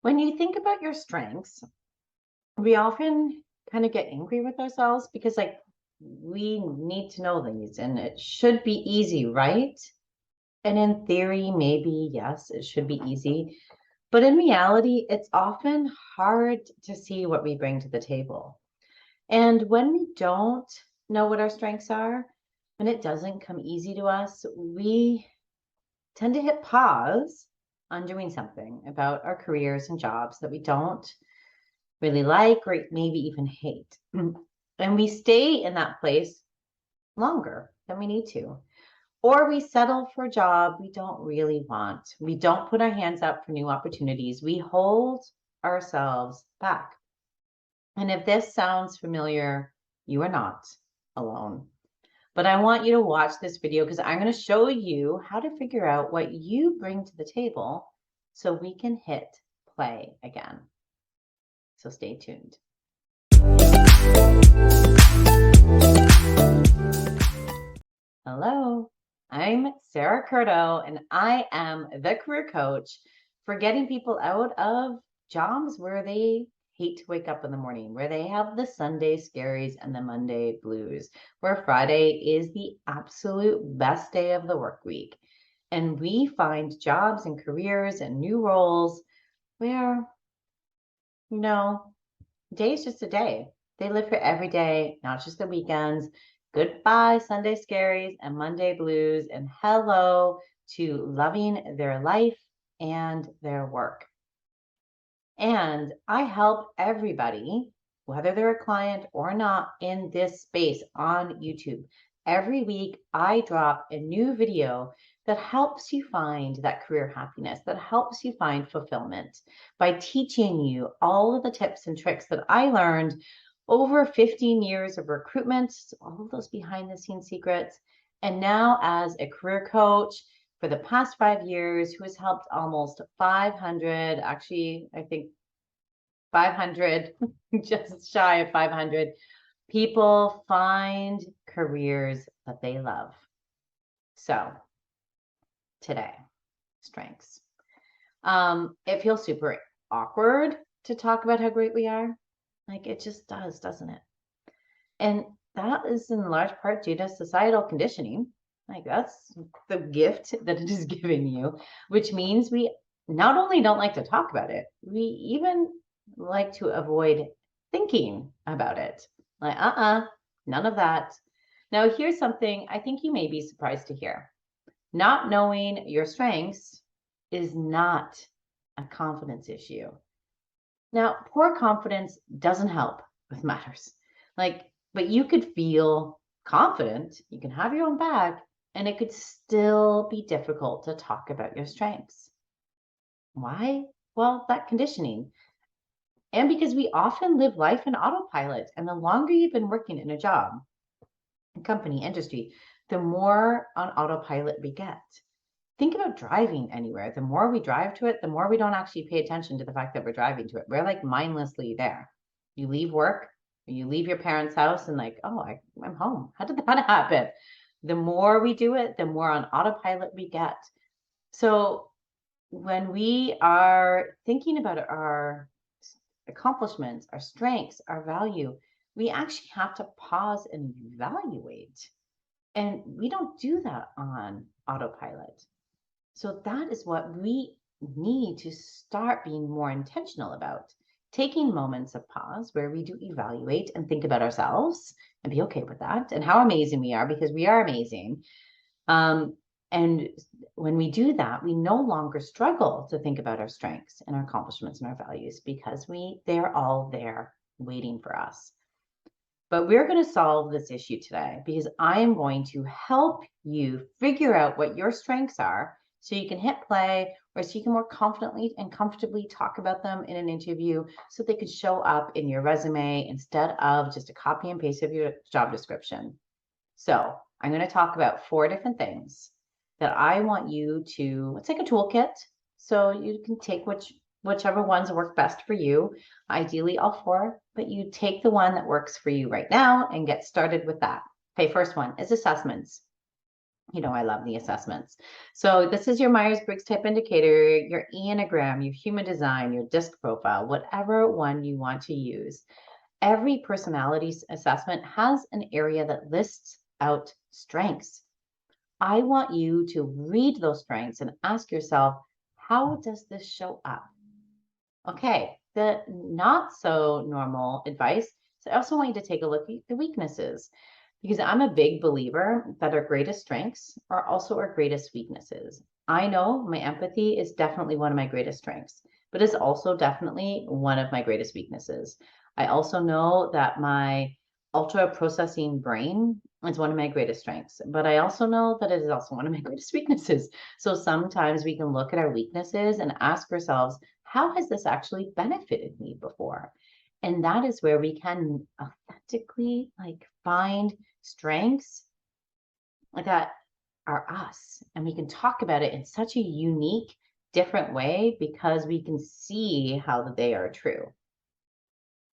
When you think about your strengths, we often kind of get angry with ourselves because, we need to know these and it should be easy, right? And in theory, maybe, yes, it should be easy. But in reality, it's often hard to see what we bring to the table. And when we don't know what our strengths are, when it doesn't come easy to us, we tend to hit pause on doing something about our careers and jobs that we don't really like or maybe even hate. And we stay in that place longer than we need to. Or we settle for a job we don't really want. We don't put our hands up for new opportunities. We hold ourselves back. And if this sounds familiar, you are not alone. But I want you to watch this video because I'm going to show you how to figure out what you bring to the table so we can hit play again. So stay tuned. Hello, I'm Sarah Curto, and I am the career coach for getting people out of jobs where they hate to wake up in the morning, where they have the Sunday scaries and the Monday blues, where Friday is the absolute best day of the work week. And we find jobs and careers and new roles where, you know, day is just a day. They live for every day, not just the weekends. Goodbye, Sunday scaries and Monday blues, and hello to loving their life and their work. And I help everybody, whether they're a client or not, in this space on YouTube. Every week, I drop a new video that helps you find that career happiness, that helps you find fulfillment by teaching you all of the tips and tricks that I learned over 15 years of recruitment, all of those behind the scenes secrets. And now, as a career coach, for the past 5 years, who has helped almost 500, actually, I think 500, just shy of 500 people find careers that they love. So today, strengths. It feels super awkward to talk about how great we are. Like it just does, doesn't it? And that is in large part due to societal conditioning. Like that's the gift that it is giving you, which means we not only don't like to talk about it, we even like to avoid thinking about it. Like, none of that. Now, here's something I think you may be surprised to hear. Not knowing your strengths is not a confidence issue. Now, poor confidence doesn't help with matters. But you could feel confident, you can have your own back, and it could still be difficult to talk about your strengths. Why? Well, that conditioning. And because we often live life in autopilot, and the longer you've been working in a job, company, industry, the more on autopilot we get. Think about driving anywhere. The more we drive to it, the more we don't actually pay attention to the fact that we're driving to it. We're like mindlessly there. You leave work, you leave your parents' house, and I'm home. How did that happen? The more we do it, the more on autopilot we get. So when we are thinking about our accomplishments, our strengths, our value, we actually have to pause and evaluate. And we don't do that on autopilot. So that is what we need to start being more intentional about. Taking moments of pause where we do evaluate and think about ourselves and be okay with that and how amazing we are because we are amazing. And when we do that, we no longer struggle to think about our strengths and our accomplishments and our values because they're all there waiting for us. But we're going to solve this issue today because I am going to help you figure out what your strengths are so you can hit play or so you can more confidently and comfortably talk about them in an interview so they could show up in your resume instead of just a copy and paste of your job description. So I'm going to talk about 4 different things that I want you to, it's like a toolkit. So you can take whichever ones work best for you, ideally all 4, but you take the one that works for you right now and get started with that. Okay, first one is assessments. I love the assessments. So this is your Myers-Briggs type indicator, your Enneagram, your human design, your DISC profile, whatever one you want to use. Every personality assessment has an area that lists out strengths. I want you to read those strengths and ask yourself, how does this show up? Okay, the not so normal advice. So I also want you to take a look at the weaknesses because I'm a big believer that our greatest strengths are also our greatest weaknesses. I know my empathy is definitely one of my greatest strengths, but it's also definitely one of my greatest weaknesses. I also know that my ultra processing brain is one of my greatest strengths, but I also know that it is also one of my greatest weaknesses. So sometimes we can look at our weaknesses and ask ourselves, how has this actually benefited me before? And that is where we can authentically find strengths that are us. And we can talk about it in such a unique, different way because we can see how they are true.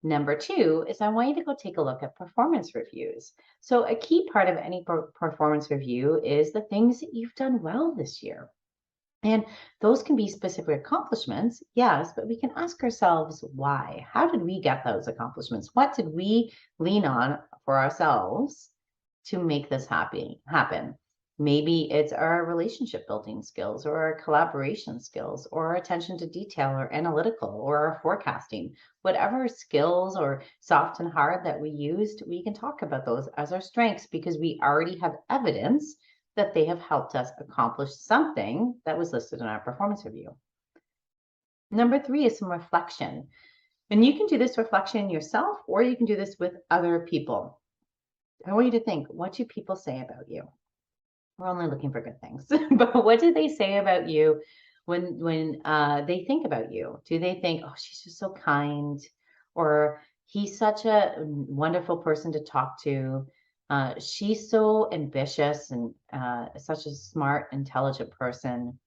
Number two is I want you to go take a look at performance reviews. So, a key part of any performance review is the things that you've done well this year. And those can be specific accomplishments, yes, but we can ask ourselves why. How did we get those accomplishments? What did we lean on for ourselves to make this happen? Maybe it's our relationship building skills or our collaboration skills or our attention to detail or analytical or our forecasting. Whatever skills or soft and hard that we used, we can talk about those as our strengths because we already have evidence that they have helped us accomplish something that was listed in our performance review. Number three is some reflection. And you can do this reflection yourself or you can do this with other people. I want you to think, what do people say about you? We're only looking for good things, but what do they say about you when they think about you? Do they think, oh, she's just so kind, or he's such a wonderful person to talk to? She's so ambitious and such a smart, intelligent person.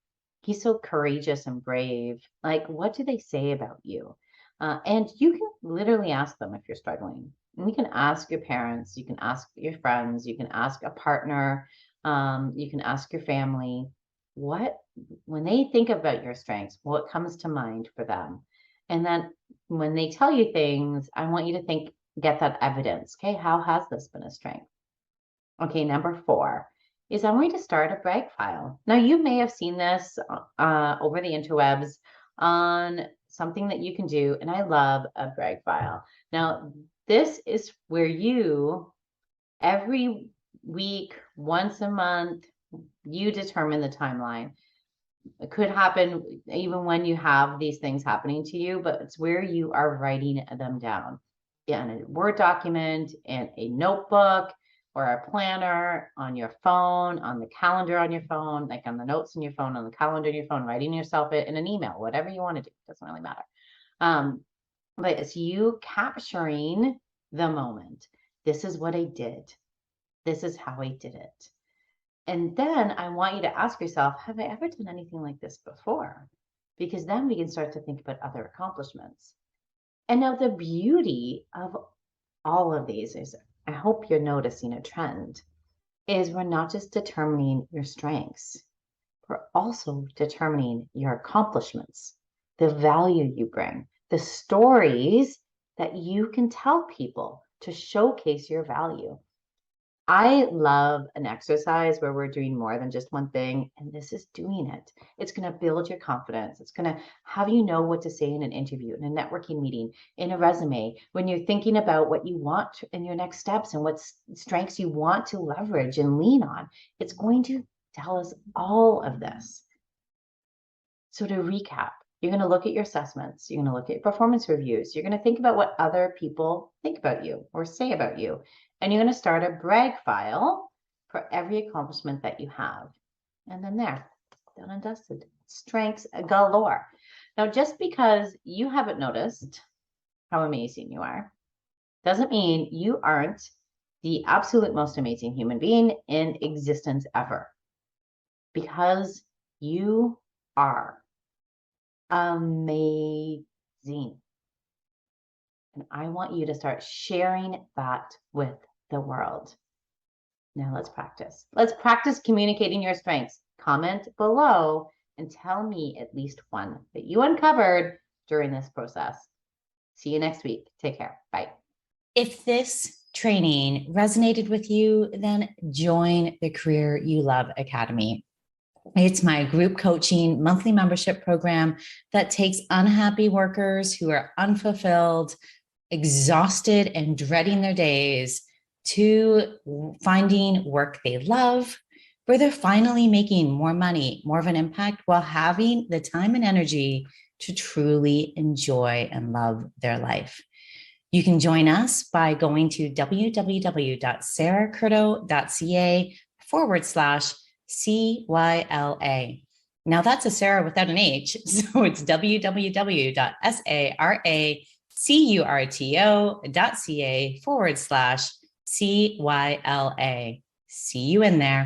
He's so courageous and brave. Like, what do they say about you? And you can literally ask them if you're struggling. And you can ask your parents, you can ask your friends, you can ask a partner, you can ask your family, what, when they think about your strengths, what comes to mind for them? And then when they tell you things, I want you to think, get that evidence. Okay, how has this been a strength? Okay, number four is I want you to start a brag file. Now, you may have seen this over the interwebs on something that you can do, and I love a brag file. Now, this is where you, every week, once a month, you determine the timeline. It could happen even when you have these things happening to you, but it's where you are writing them down in a Word document, in a notebook, or a planner, on your phone, on the calendar on your phone, like on the notes in your phone, on the calendar in your phone, writing yourself it in an email, whatever you want to do, doesn't really matter. But it's you capturing the moment. This is what I did. This is how I did it. And then I want you to ask yourself, have I ever done anything like this before? Because then we can start to think about other accomplishments. And now the beauty of all of these is, I hope you're noticing a trend, is we're not just determining your strengths, we're also determining your accomplishments, the value you bring, the stories that you can tell people to showcase your value. I love an exercise where we're doing more than just one thing, and this is doing it. It's going to build your confidence. It's going to have you know what to say in an interview, in a networking meeting, in a resume, when you're thinking about what you want in your next steps and what strengths you want to leverage and lean on. It's going to tell us all of this. So to recap, you're going to look at your assessments, you're going to look at your performance reviews, you're going to think about what other people think about you or say about you, and you're going to start a brag file for every accomplishment that you have. And then there, done and dusted. Strengths galore. Now, just because you haven't noticed how amazing you are, doesn't mean you aren't the absolute most amazing human being in existence ever. Because you are amazing. And I want you to start sharing that with the world. Now let's practice. Let's practice communicating your strengths. Comment below and tell me at least one that you uncovered during this process. See you next week. Take care. Bye. If this training resonated with you, then join the Career You Love Academy. It's my group coaching monthly membership program that takes unhappy workers who are unfulfilled, exhausted, and dreading their days to finding work they love, where they're finally making more money, more of an impact, while having the time and energy to truly enjoy and love their life. You can join us by going to www.sarahcurto.ca/CYLA. Now that's a Sarah without an H. So it's www.saracurto.ca/CYLA. See you in there.